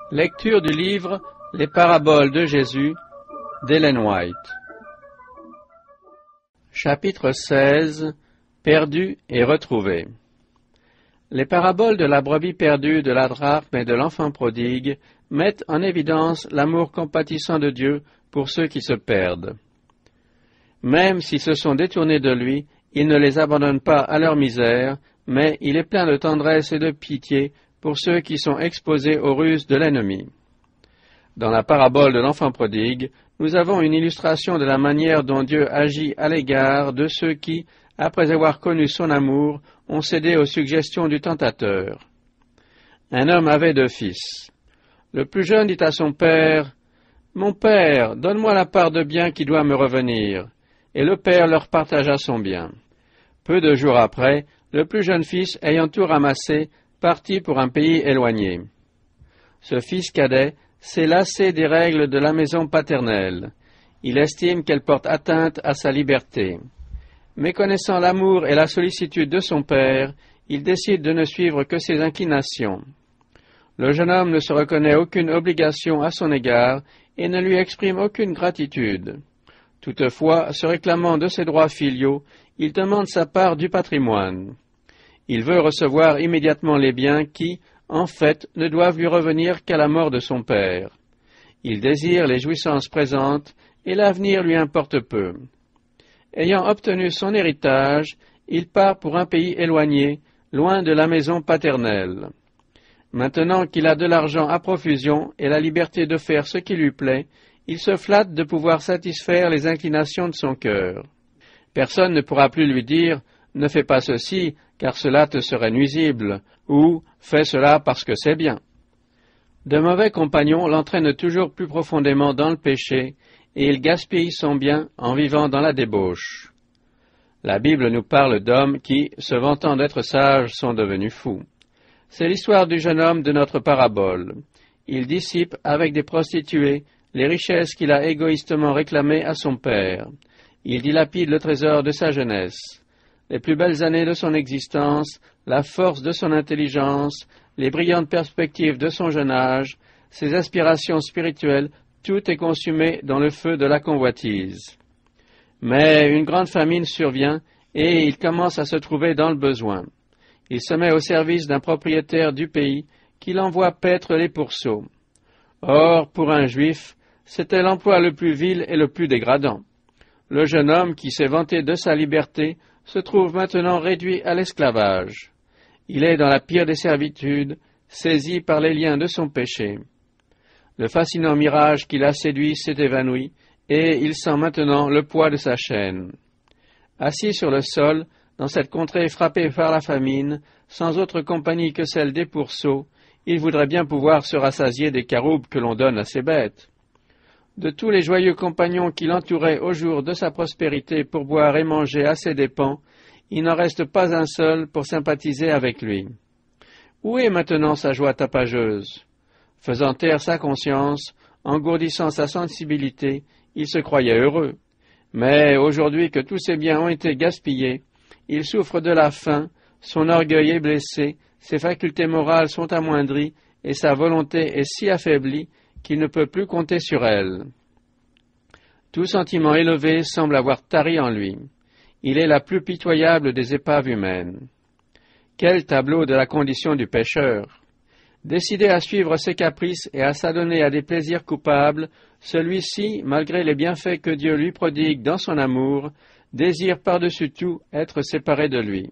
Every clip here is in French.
Lecture du livre Les paraboles de Jésus d'Ellen White. Chapitre 16. Perdu et retrouvé. Les paraboles de la brebis perdue, de la drachme et de l'enfant prodigue mettent en évidence l'amour compatissant de Dieu pour ceux qui se perdent. Même s'ils se sont détournés de lui, il ne les abandonne pas à leur misère, mais il est plein de tendresse et de pitié pour ceux qui sont exposés aux ruses de l'ennemi. Dans la parabole de l'enfant prodigue, nous avons une illustration de la manière dont Dieu agit à l'égard de ceux qui, après avoir connu son amour, ont cédé aux suggestions du tentateur. Un homme avait 2 fils. Le plus jeune dit à son père, « Mon père, donne-moi la part de bien qui doit me revenir. » Et le père leur partagea son bien. Peu de jours après, le plus jeune fils, ayant tout ramassé, partit pour un pays éloigné. Ce fils cadet s'est lassé des règles de la maison paternelle. Il estime qu'elles portent atteinte à sa liberté. Méconnaissant l'amour et la sollicitude de son père, il décide de ne suivre que ses inclinations. Le jeune homme ne se reconnaît aucune obligation à son égard et ne lui exprime aucune gratitude. Toutefois, se réclamant de ses droits filiaux, il demande sa part du patrimoine. Il veut recevoir immédiatement les biens qui, en fait, ne doivent lui revenir qu'à la mort de son père. Il désire les jouissances présentes et l'avenir lui importe peu. Ayant obtenu son héritage, il part pour un pays éloigné, loin de la maison paternelle. Maintenant qu'il a de l'argent à profusion et la liberté de faire ce qui lui plaît, il se flatte de pouvoir satisfaire les inclinations de son cœur. Personne ne pourra plus lui dire « Ne fais pas ceci, car cela te serait nuisible » ou « Fais cela parce que c'est bien ». De mauvais compagnons l'entraînent toujours plus profondément dans le péché, et il gaspille son bien en vivant dans la débauche. La Bible nous parle d'hommes qui, se vantant d'être sages, sont devenus fous. C'est l'histoire du jeune homme de notre parabole. Il dissipe avec des prostituées les richesses qu'il a égoïstement réclamées à son père. Il dilapide le trésor de sa jeunesse. Les plus belles années de son existence, la force de son intelligence, les brillantes perspectives de son jeune âge, ses aspirations spirituelles, tout est consumé dans le feu de la convoitise. Mais une grande famine survient et il commence à se trouver dans le besoin. Il se met au service d'un propriétaire du pays qui l'envoie paître les pourceaux. Or, pour un juif, c'était l'emploi le plus vil et le plus dégradant. Le jeune homme qui s'est vanté de sa liberté se trouve maintenant réduit à l'esclavage. Il est dans la pire des servitudes, saisi par les liens de son péché. Le fascinant mirage qui l'a séduit s'est évanoui, et il sent maintenant le poids de sa chaîne. Assis sur le sol, dans cette contrée frappée par la famine, sans autre compagnie que celle des pourceaux, il voudrait bien pouvoir se rassasier des caroubes que l'on donne à ses bêtes. De tous les joyeux compagnons qui l'entouraient au jour de sa prospérité pour boire et manger à ses dépens, il n'en reste pas un seul pour sympathiser avec lui. Où est maintenant sa joie tapageuse? Faisant taire sa conscience, engourdissant sa sensibilité, il se croyait heureux. Mais aujourd'hui que tous ses biens ont été gaspillés, il souffre de la faim, son orgueil est blessé, ses facultés morales sont amoindries et sa volonté est si affaiblie qu'il ne peut plus compter sur elle. Tout sentiment élevé semble avoir tari en lui. Il est la plus pitoyable des épaves humaines. Quel tableau de la condition du pécheur! Décidé à suivre ses caprices et à s'adonner à des plaisirs coupables, celui-ci, malgré les bienfaits que Dieu lui prodigue dans son amour, désire par-dessus tout être séparé de lui.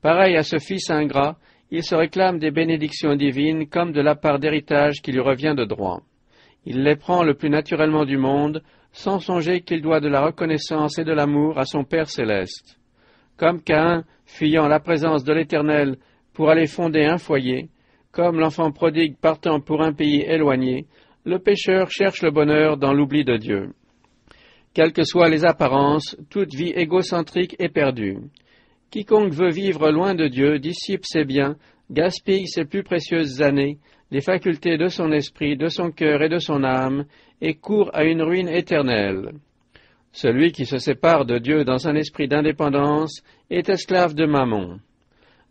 Pareil à ce fils ingrat, il se réclame des bénédictions divines comme de la part d'héritage qui lui revient de droit. Il les prend le plus naturellement du monde, sans songer qu'il doit de la reconnaissance et de l'amour à son Père céleste. Comme Caïn, fuyant la présence de l'Éternel pour aller fonder un foyer, comme l'enfant prodigue partant pour un pays éloigné, le pécheur cherche le bonheur dans l'oubli de Dieu. Quelles que soient les apparences, toute vie égocentrique est perdue. Quiconque veut vivre loin de Dieu dissipe ses biens, gaspille ses plus précieuses années, les facultés de son esprit, de son cœur et de son âme, et court à une ruine éternelle. Celui qui se sépare de Dieu dans un esprit d'indépendance est esclave de Mammon.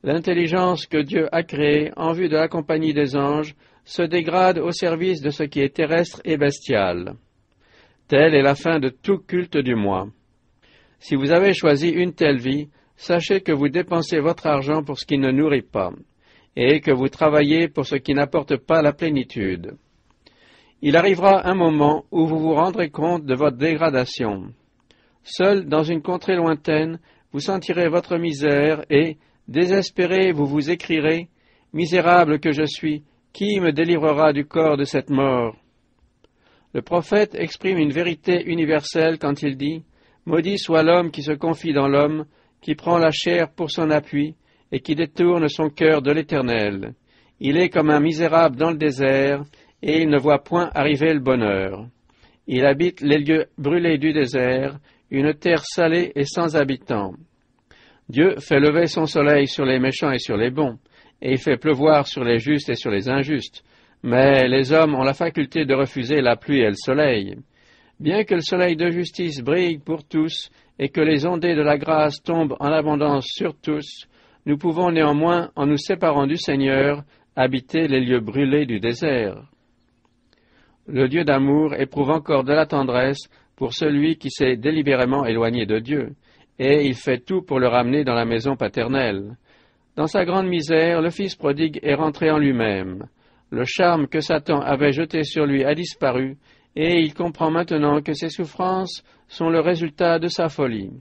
L'intelligence que Dieu a créée en vue de la compagnie des anges se dégrade au service de ce qui est terrestre et bestial. Telle est la fin de tout culte du moi. Si vous avez choisi une telle vie, sachez que vous dépensez votre argent pour ce qui ne nourrit pas, et que vous travaillez pour ce qui n'apporte pas la plénitude. Il arrivera un moment où vous vous rendrez compte de votre dégradation. Seul, dans une contrée lointaine, vous sentirez votre misère et, désespéré, vous vous écrierez « Misérable que je suis, qui me délivrera du corps de cette mort ?» Le prophète exprime une vérité universelle quand il dit « Maudit soit l'homme qui se confie dans l'homme, qui prend la chair pour son appui, et qui détourne son cœur de l'Éternel. Il est comme un misérable dans le désert, et il ne voit point arriver le bonheur. Il habite les lieux brûlés du désert, une terre salée et sans habitants. Dieu fait lever son soleil sur les méchants et sur les bons, et il fait pleuvoir sur les justes et sur les injustes. Mais les hommes ont la faculté de refuser la pluie et le soleil. Bien que le soleil de justice brille pour tous, et que les ondées de la grâce tombent en abondance sur tous, nous pouvons néanmoins, en nous séparant du Seigneur, habiter les lieux brûlés du désert. Le Dieu d'amour éprouve encore de la tendresse pour celui qui s'est délibérément éloigné de Dieu, et il fait tout pour le ramener dans la maison paternelle. Dans sa grande misère, le fils prodigue est rentré en lui-même. Le charme que Satan avait jeté sur lui a disparu, et il comprend maintenant que ses souffrances sont le résultat de sa folie.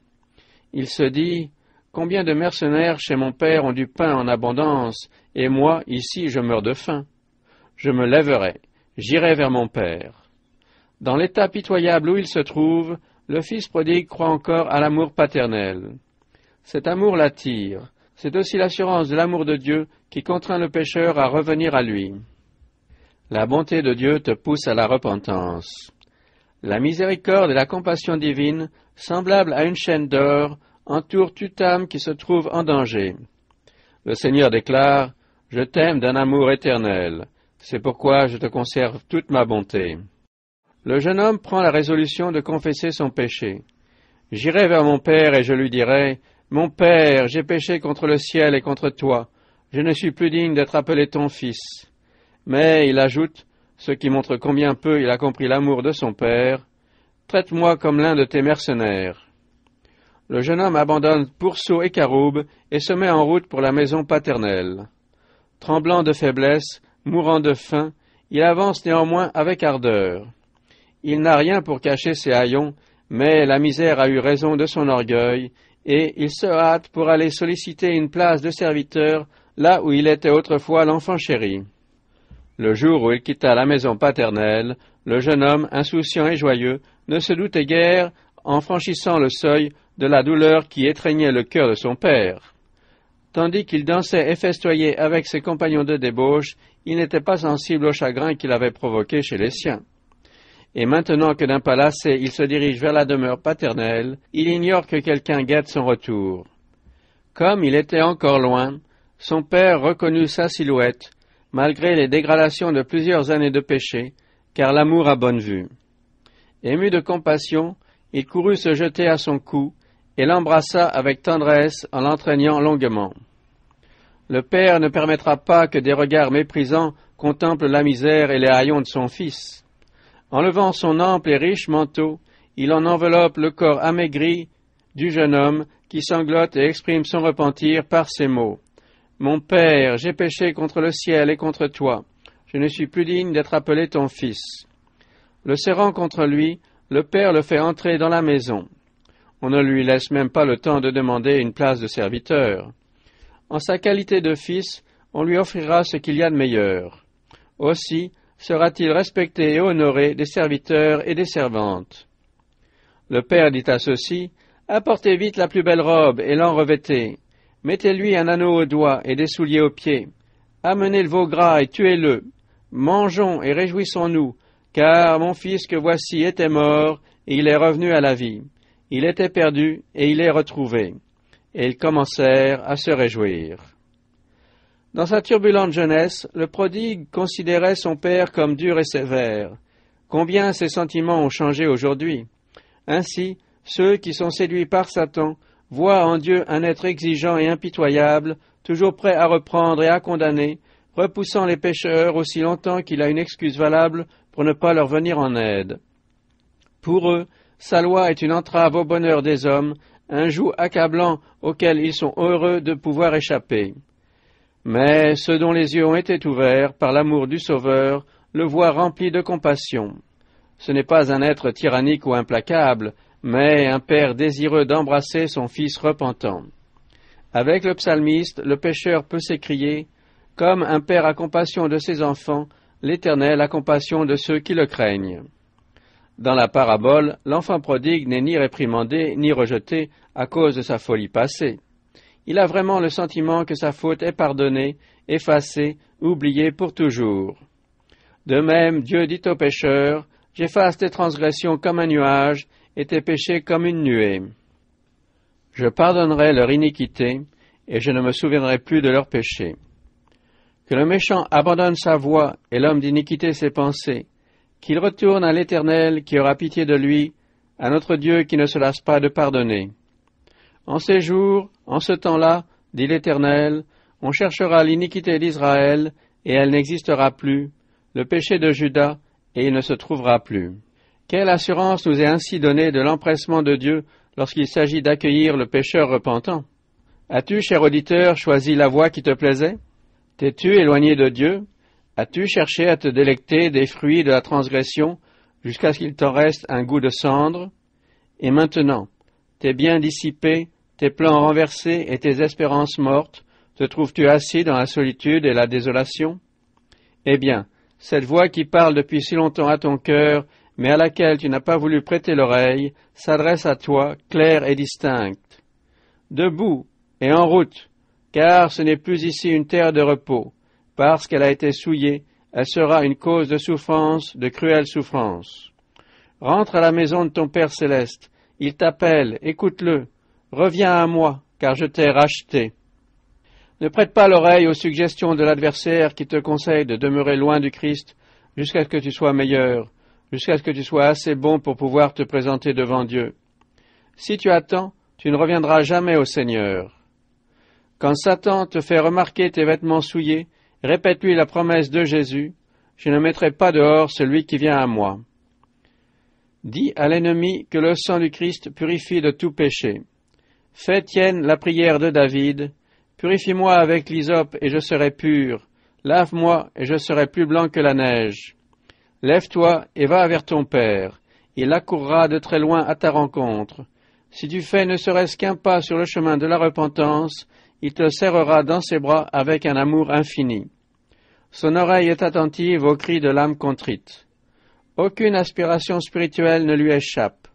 Il se dit « Combien de mercenaires chez mon père ont du pain en abondance, et moi, ici, je meurs de faim. Je me lèverai, j'irai vers mon père. » Dans l'état pitoyable où il se trouve, le fils prodigue croit encore à l'amour paternel. Cet amour l'attire. C'est aussi l'assurance de l'amour de Dieu qui contraint le pécheur à revenir à lui. La bonté de Dieu te pousse à la repentance. La miséricorde et la compassion divine, semblables à une chaîne d'or, entourent toute âme qui se trouve en danger. Le Seigneur déclare « Je t'aime d'un amour éternel. C'est pourquoi je te conserve toute ma bonté. » Le jeune homme prend la résolution de confesser son péché. « J'irai vers mon père et je lui dirai « Mon père, j'ai péché contre le ciel et contre toi. Je ne suis plus digne d'être appelé ton fils. » Mais il ajoute, ce qui montre combien peu il a compris l'amour de son père, « Traite-moi comme l'un de tes mercenaires. » Le jeune homme abandonne pourceau et caroube et se met en route pour la maison paternelle. Tremblant de faiblesse, mourant de faim, il avance néanmoins avec ardeur. Il n'a rien pour cacher ses haillons, mais la misère a eu raison de son orgueil, et il se hâte pour aller solliciter une place de serviteur là où il était autrefois l'enfant chéri. Le jour où il quitta la maison paternelle, le jeune homme, insouciant et joyeux, ne se doutait guère, en franchissant le seuil, de la douleur qui étreignait le cœur de son père. Tandis qu'il dansait et festoyait avec ses compagnons de débauche, il n'était pas sensible au chagrin qu'il avait provoqué chez les siens. Et maintenant que d'un pas lassé il se dirige vers la demeure paternelle, il ignore que quelqu'un guette son retour. Comme il était encore loin, son père reconnut sa silhouette, malgré les dégradations de plusieurs années de péché, car l'amour a bonne vue. Ému de compassion, il courut se jeter à son cou et l'embrassa avec tendresse en l'entraînant longuement. Le père ne permettra pas que des regards méprisants contemplent la misère et les haillons de son fils. Enlevant son ample et riche manteau, il en enveloppe le corps amaigri du jeune homme qui sanglote et exprime son repentir par ces mots. « Mon père, j'ai péché contre le ciel et contre toi. Je ne suis plus digne d'être appelé ton fils. » Le serrant contre lui, le père le fait entrer dans la maison. On ne lui laisse même pas le temps de demander une place de serviteur. En sa qualité de fils, on lui offrira ce qu'il y a de meilleur. Aussi sera-t-il respecté et honoré des serviteurs et des servantes. Le père dit à ceux-ci, « Apportez vite la plus belle robe et l'en revêtez. Mettez-lui un anneau au doigt et des souliers aux pieds. Amenez le veau gras et tuez-le. Mangeons et réjouissons-nous, car mon fils que voici était mort et il est revenu à la vie. Il était perdu et il est retrouvé. » Et ils commencèrent à se réjouir. Dans sa turbulente jeunesse, le prodigue considérait son père comme dur et sévère. Combien ses sentiments ont changé aujourd'hui. Ainsi, ceux qui sont séduits par Satan voient en Dieu un être exigeant et impitoyable, toujours prêt à reprendre et à condamner, repoussant les pécheurs aussi longtemps qu'il a une excuse valable pour ne pas leur venir en aide. Pour eux, sa loi est une entrave au bonheur des hommes, un joug accablant auquel ils sont heureux de pouvoir échapper. Mais ceux dont les yeux ont été ouverts par l'amour du Sauveur le voient rempli de compassion. Ce n'est pas un être tyrannique ou implacable, mais un Père désireux d'embrasser son Fils repentant. Avec le psalmiste, le pécheur peut s'écrier « Comme un père a compassion de ses enfants, l'Éternel a compassion de ceux qui le craignent. » Dans la parabole, l'enfant prodigue n'est ni réprimandé ni rejeté à cause de sa folie passée. Il a vraiment le sentiment que sa faute est pardonnée, effacée, oubliée pour toujours. De même, Dieu dit aux pécheurs « J'efface tes transgressions comme un nuage et tes péchés comme une nuée. Je pardonnerai leur iniquité et je ne me souviendrai plus de leurs péchés. » Que le méchant abandonne sa voie et l'homme d'iniquité ses pensées, qu'il retourne à l'Éternel qui aura pitié de lui, à notre Dieu qui ne se lasse pas de pardonner. En ces jours, en ce temps-là, dit l'Éternel, on cherchera l'iniquité d'Israël, et elle n'existera plus, le péché de Juda, et il ne se trouvera plus. Quelle assurance nous est ainsi donnée de l'empressement de Dieu lorsqu'il s'agit d'accueillir le pécheur repentant? As-tu, cher auditeur, choisi la voie qui te plaisait? T'es-tu éloigné de Dieu? As-tu cherché à te délecter des fruits de la transgression jusqu'à ce qu'il t'en reste un goût de cendre? Et maintenant, tes biens dissipés, tes plans renversés et tes espérances mortes, te trouves-tu assis dans la solitude et la désolation? Eh bien, cette voix qui parle depuis si longtemps à ton cœur, mais à laquelle tu n'as pas voulu prêter l'oreille, s'adresse à toi, claire et distincte. Debout et en route, car ce n'est plus ici une terre de repos. Parce qu'elle a été souillée, elle sera une cause de souffrance, de cruelle souffrance. Rentre à la maison de ton Père céleste. Il t'appelle, écoute-le. Reviens à moi, car je t'ai racheté. Ne prête pas l'oreille aux suggestions de l'adversaire qui te conseille de demeurer loin du Christ jusqu'à ce que tu sois meilleur, jusqu'à ce que tu sois assez bon pour pouvoir te présenter devant Dieu. Si tu attends, tu ne reviendras jamais au Seigneur. Quand Satan te fait remarquer tes vêtements souillés, répète-lui la promesse de Jésus, « Je ne mettrai pas dehors celui qui vient à moi. » Dis à l'ennemi que le sang du Christ purifie de tout péché. Fais tienne la prière de David, « Purifie-moi avec l'hysope et je serai pur, lave-moi et je serai plus blanc que la neige. » Lève-toi et va vers ton Père, il accourra de très loin à ta rencontre. Si tu fais ne serait-ce qu'un pas sur le chemin de la repentance, il te serrera dans ses bras avec un amour infini. Son oreille est attentive aux cris de l'âme contrite. Aucune aspiration spirituelle ne lui échappe.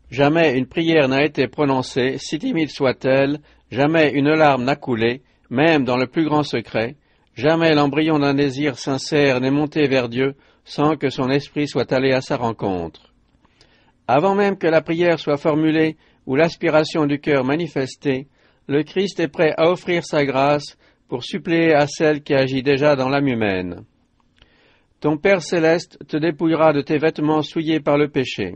Jamais une prière n'a été prononcée, si timide soit-elle, jamais une larme n'a coulé, même dans le plus grand secret, jamais l'embryon d'un désir sincère n'est monté vers Dieu sans que son esprit soit allé à sa rencontre. Avant même que la prière soit formulée ou l'aspiration du cœur manifestée, le Christ est prêt à offrir sa grâce pour suppléer à celle qui agit déjà dans l'âme humaine. Ton Père céleste te dépouillera de tes vêtements souillés par le péché.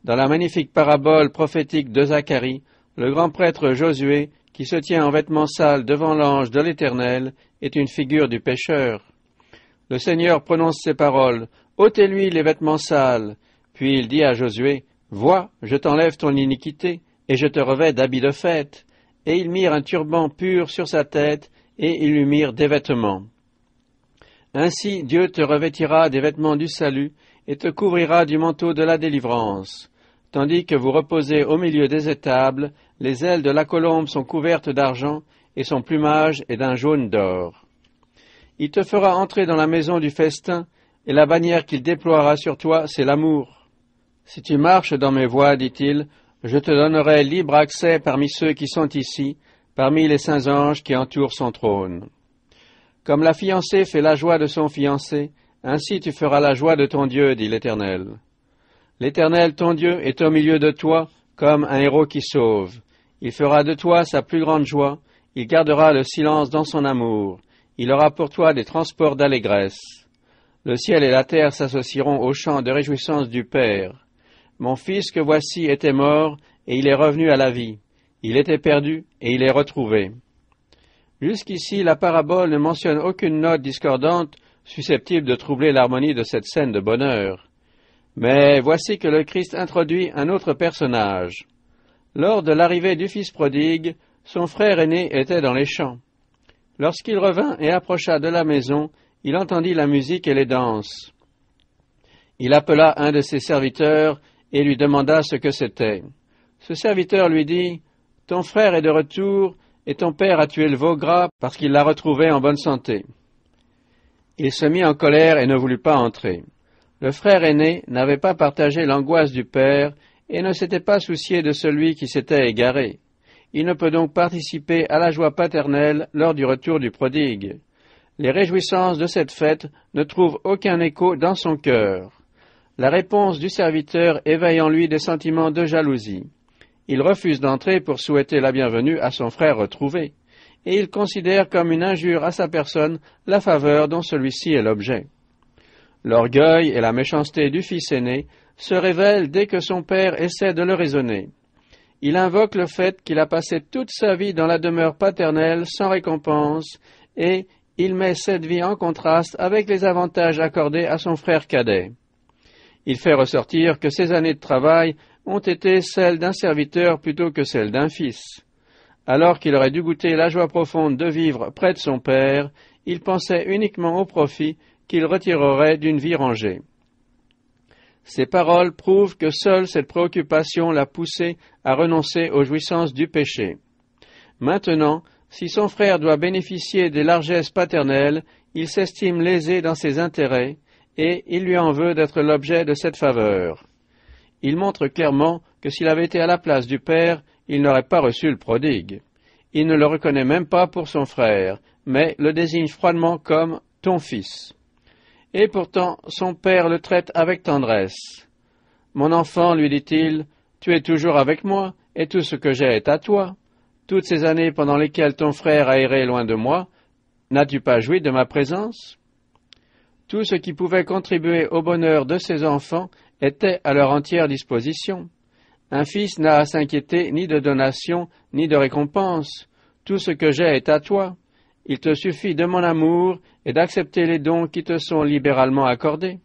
Dans la magnifique parabole prophétique de Zacharie, le grand prêtre Josué, qui se tient en vêtements sales devant l'ange de l'Éternel, est une figure du pécheur. Le Seigneur prononce ces paroles, « Ôtez-lui les vêtements sales », puis il dit à Josué, « Vois, je t'enlève ton iniquité, et je te revêts d'habits de fête. » Et ils mirent un turban pur sur sa tête, et ils lui mirent des vêtements. Ainsi Dieu te revêtira des vêtements du salut, et te couvrira du manteau de la délivrance. Tandis que vous reposez au milieu des étables, les ailes de la colombe sont couvertes d'argent, et son plumage est d'un jaune d'or. Il te fera entrer dans la maison du festin, et la bannière qu'il déploiera sur toi, c'est l'amour. Si tu marches dans mes voies, dit-il, je te donnerai libre accès parmi ceux qui sont ici, parmi les saints anges qui entourent son trône. Comme la fiancée fait la joie de son fiancé, ainsi tu feras la joie de ton Dieu, dit l'Éternel. L'Éternel, ton Dieu, est au milieu de toi, comme un héros qui sauve. Il fera de toi sa plus grande joie, il gardera le silence dans son amour, il aura pour toi des transports d'allégresse. Le ciel et la terre s'associeront au chant de réjouissance du Père. Mon fils que voici était mort, et il est revenu à la vie. Il était perdu, et il est retrouvé. Jusqu'ici, la parabole ne mentionne aucune note discordante susceptible de troubler l'harmonie de cette scène de bonheur. Mais voici que le Christ introduit un autre personnage. Lors de l'arrivée du fils prodigue, son frère aîné était dans les champs. Lorsqu'il revint et approcha de la maison, il entendit la musique et les danses. Il appela un de ses serviteurs et lui demanda ce que c'était. Ce serviteur lui dit, « Ton frère est de retour, et ton père a tué le veau gras parce qu'il l'a retrouvé en bonne santé. » Il se mit en colère et ne voulut pas entrer. Le frère aîné n'avait pas partagé l'angoisse du père et ne s'était pas soucié de celui qui s'était égaré. Il ne peut donc participer à la joie paternelle lors du retour du prodigue. Les réjouissances de cette fête ne trouvent aucun écho dans son cœur. La réponse du serviteur éveille en lui des sentiments de jalousie. Il refuse d'entrer pour souhaiter la bienvenue à son frère retrouvé, et il considère comme une injure à sa personne la faveur dont celui-ci est l'objet. L'orgueil et la méchanceté du fils aîné se révèlent dès que son père essaie de le raisonner. Il invoque le fait qu'il a passé toute sa vie dans la demeure paternelle sans récompense, et il met cette vie en contraste avec les avantages accordés à son frère cadet. Il fait ressortir que ses années de travail ont été celles d'un serviteur plutôt que celles d'un fils. Alors qu'il aurait dû goûter la joie profonde de vivre près de son père, il pensait uniquement au profit qu'il retirerait d'une vie rangée. Ces paroles prouvent que seule cette préoccupation l'a poussé à renoncer aux jouissances du péché. Maintenant, si son frère doit bénéficier des largesses paternelles, il s'estime lésé dans ses intérêts, et il lui en veut d'être l'objet de cette faveur. Il montre clairement que s'il avait été à la place du père, il n'aurait pas reçu le prodigue. Il ne le reconnaît même pas pour son frère, mais le désigne froidement comme « ton fils ». Et pourtant, son père le traite avec tendresse. « Mon enfant, lui dit-il, tu es toujours avec moi, et tout ce que j'ai est à toi. Toutes ces années pendant lesquelles ton frère a erré loin de moi, n'as-tu pas joui de ma présence ?» Tout ce qui pouvait contribuer au bonheur de ses enfants était à leur entière disposition. Un fils n'a à s'inquiéter ni de donation, ni de récompense. Tout ce que j'ai est à toi. Il te suffit de mon amour et d'accepter les dons qui te sont libéralement accordés.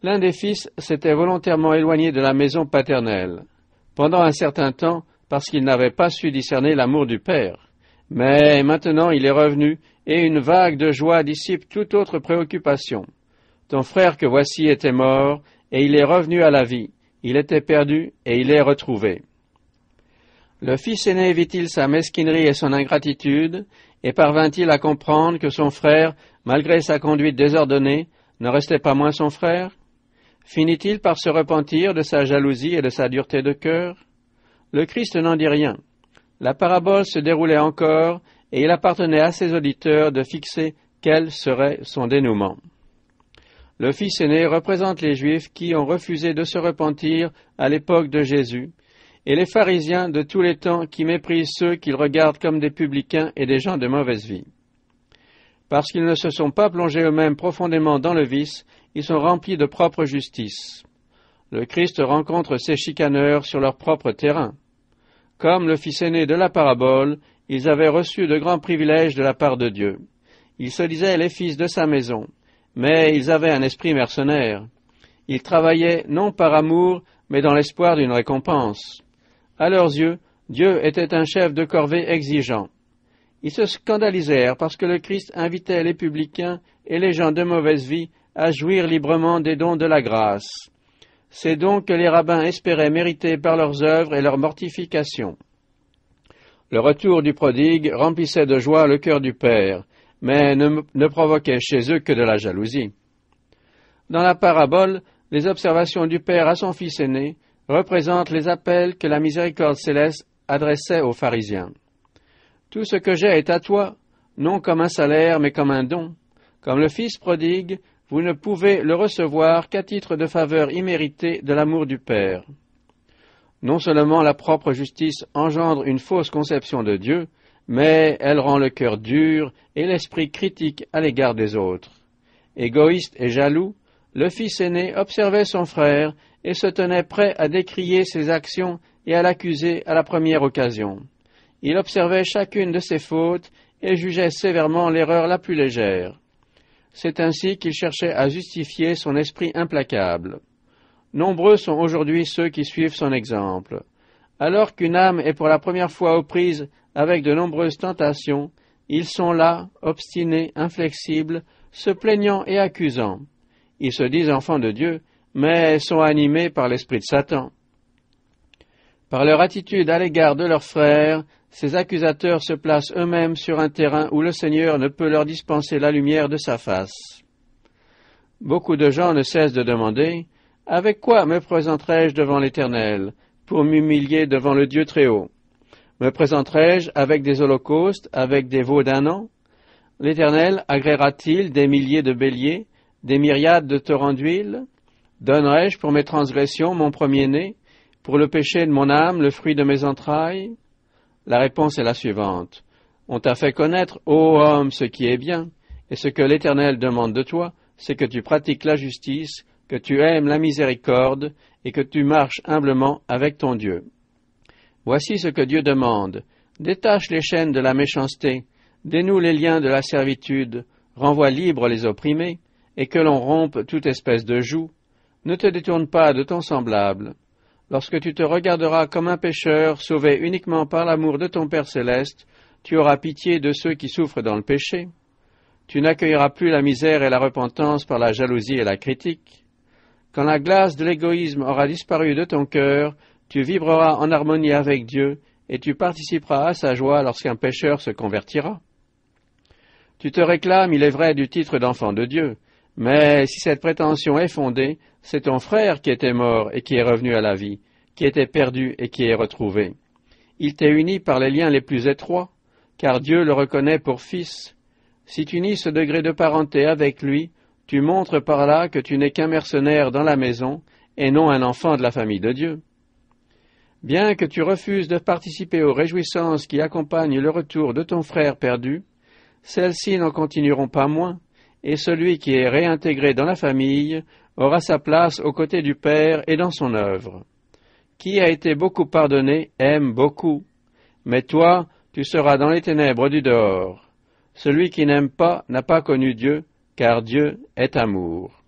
L'un des fils s'était volontairement éloigné de la maison paternelle, pendant un certain temps parce qu'il n'avait pas su discerner l'amour du père. Mais maintenant il est revenu, et une vague de joie dissipe toute autre préoccupation. Ton frère que voici était mort, et il est revenu à la vie. Il était perdu, et il est retrouvé. Le fils aîné vit-il sa mesquinerie et son ingratitude, et parvint-il à comprendre que son frère, malgré sa conduite désordonnée, ne restait pas moins son frère? Finit-il par se repentir de sa jalousie et de sa dureté de cœur? Le Christ n'en dit rien. La parabole se déroulait encore, et il appartenait à ses auditeurs de fixer quel serait son dénouement. Le fils aîné représente les Juifs qui ont refusé de se repentir à l'époque de Jésus, et les pharisiens de tous les temps qui méprisent ceux qu'ils regardent comme des publicains et des gens de mauvaise vie. Parce qu'ils ne se sont pas plongés eux-mêmes profondément dans le vice, ils sont remplis de propre justice. Le Christ rencontre ces chicaneurs sur leur propre terrain. Comme le fils aîné de la parabole, ils avaient reçu de grands privilèges de la part de Dieu. Ils se disaient les fils de sa maison, mais ils avaient un esprit mercenaire. Ils travaillaient non par amour, mais dans l'espoir d'une récompense. À leurs yeux, Dieu était un chef de corvée exigeant. Ils se scandalisèrent parce que le Christ invitait les publicains et les gens de mauvaise vie à jouir librement des dons de la grâce. C'est donc que les rabbins espéraient mériter par leurs œuvres et leur mortification. Le retour du prodigue remplissait de joie le cœur du père, mais ne provoquait chez eux que de la jalousie. Dans la parabole, les observations du père à son fils aîné représentent les appels que la miséricorde céleste adressait aux pharisiens. Tout ce que j'ai est à toi, non comme un salaire, mais comme un don. Comme le fils prodigue, vous ne pouvez le recevoir qu'à titre de faveur imméritée de l'amour du Père. Non seulement la propre justice engendre une fausse conception de Dieu, mais elle rend le cœur dur et l'esprit critique à l'égard des autres. Égoïste et jaloux, le fils aîné observait son frère et se tenait prêt à décrier ses actions et à l'accuser à la première occasion. Il observait chacune de ses fautes et jugeait sévèrement l'erreur la plus légère. C'est ainsi qu'il cherchait à justifier son esprit implacable. Nombreux sont aujourd'hui ceux qui suivent son exemple. Alors qu'une âme est pour la première fois aux prises avec de nombreuses tentations, ils sont là, obstinés, inflexibles, se plaignant et accusant. Ils se disent enfants de Dieu, mais sont animés par l'esprit de Satan. Par leur attitude à l'égard de leurs frères, ces accusateurs se placent eux-mêmes sur un terrain où le Seigneur ne peut leur dispenser la lumière de sa face. Beaucoup de gens ne cessent de demander « Avec quoi me présenterai-je devant l'Éternel, pour m'humilier devant le Dieu Très-Haut? Me présenterai-je avec des holocaustes, avec des veaux d'un an? L'Éternel agréera-t-il des milliers de béliers, des myriades de torrents d'huile? Donnerai-je pour mes transgressions mon premier-né, pour le péché de mon âme le fruit de mes entrailles? » La réponse est la suivante. On t'a fait connaître, ô homme, ce qui est bien, et ce que l'Éternel demande de toi, c'est que tu pratiques la justice, que tu aimes la miséricorde, et que tu marches humblement avec ton Dieu. Voici ce que Dieu demande. Détache les chaînes de la méchanceté, dénoue les liens de la servitude, renvoie libres les opprimés, et que l'on rompe toute espèce de joug. Ne te détourne pas de ton semblable. Lorsque tu te regarderas comme un pécheur, sauvé uniquement par l'amour de ton Père céleste, tu auras pitié de ceux qui souffrent dans le péché. Tu n'accueilleras plus la misère et la repentance par la jalousie et la critique. Quand la glace de l'égoïsme aura disparu de ton cœur, tu vibreras en harmonie avec Dieu et tu participeras à sa joie lorsqu'un pécheur se convertira. Tu te réclames, il est vrai, du titre d'enfant de Dieu, mais si cette prétention est fondée, c'est ton frère qui était mort et qui est revenu à la vie, qui était perdu et qui est retrouvé. Il t'est uni par les liens les plus étroits, car Dieu le reconnaît pour fils. Si tu nies ce degré de parenté avec lui, tu montres par là que tu n'es qu'un mercenaire dans la maison et non un enfant de la famille de Dieu. Bien que tu refuses de participer aux réjouissances qui accompagnent le retour de ton frère perdu, celles-ci n'en continueront pas moins, et celui qui est réintégré dans la famille aura sa place aux côtés du Père et dans son œuvre. Qui a été beaucoup pardonné aime beaucoup, mais toi, tu seras dans les ténèbres du dehors. Celui qui n'aime pas n'a pas connu Dieu, car Dieu est amour.